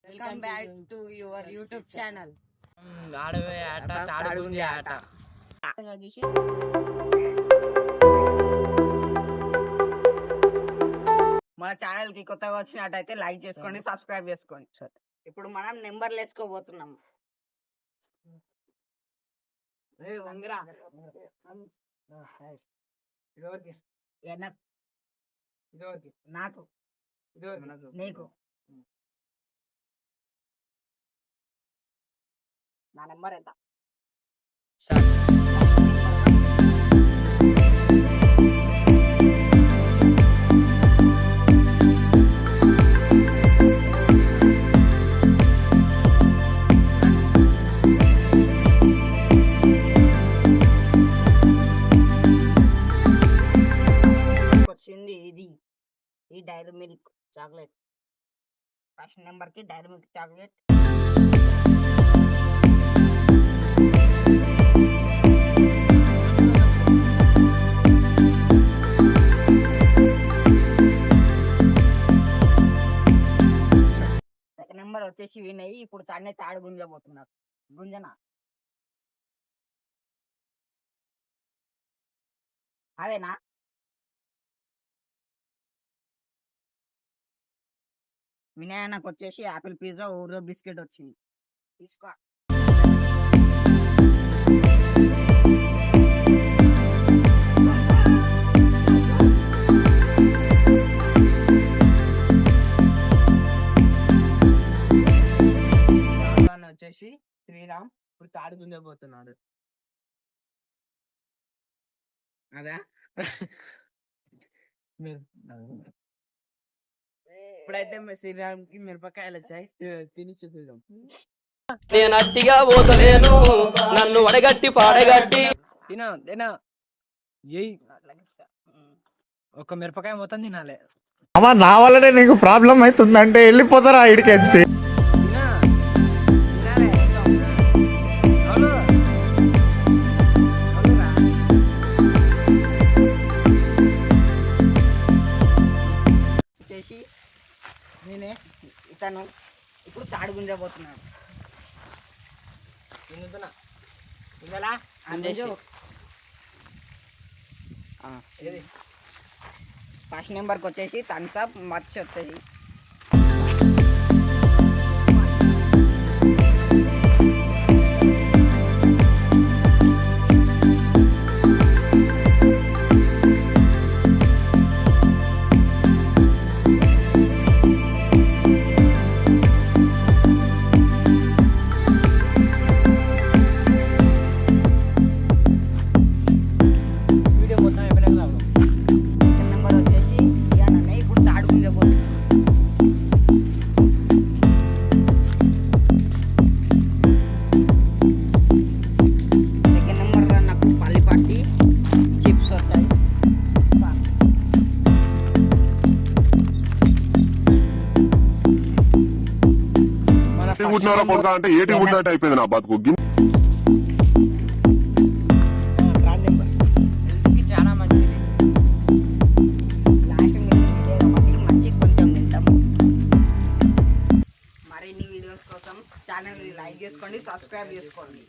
Welcome back to your YouTube channel ఆడవే ఆట తాడుగుంజే ఆట. మన ఛానల్ కి కొత్తగా వచ్చినట్టయితే లైక్ చేసుకోండి, సబ్స్క్రైబ్ చేసుకోండి. ఇప్పుడు మనం నెంబర్లు వేసుకోబోతున్నాం. నాకు నీకు నా నెంబర్ ఎంత? వచ్చింది ఇది, ఈ Dairy Milk chocolate. First number కి Dairy Milk chocolate. Second number వచ్చేసి వినయ్. ఇప్పుడు చానే తాడు గుంజబోతున్నారు. గుంజనా అదేనా? వినయ్ వచ్చేసి యాపిల్ పిజ్జా, ఓరియో బిస్కెట్ వచ్చింది. తీసుకో. వచ్చేసి శ్రీరామ్ ఇప్పుడు తాడు గుంజబోతున్నాడు. అదా ఇప్పుడైతే శ్రీరామ్ కి మిరపకాయలు వచ్చాయి, తిని చూద్దాం. నేను అట్టిగా పోతలేను, నన్ను వడగట్టి పాడగట్టి తినా ఒక మిరపకాయ మొత్తం తినాలి. అమ్మా నా వల్లనే నీకు ప్రాబ్లం అవుతుందంటే వెళ్ళిపోతారా ఇడికెచ్చి. నేనే ఇతను ఇప్పుడు తాడు గుంజబోతున్నాడు. ఫస్ట్ నెంబర్కి వచ్చేసి థమ్స్ అప్ మర్చి వచ్చేసి అంటే ఏటి ఉన్నట్టు అయిపోయింది నా బతుకు. చాలా మంచిది. మంచి కొంచెం తింటాము. మరిన్ని వీడియోస్ కోసం ఛానల్ లైక్ చేసుకోండి, సబ్స్క్రైబ్ చేసుకోండి.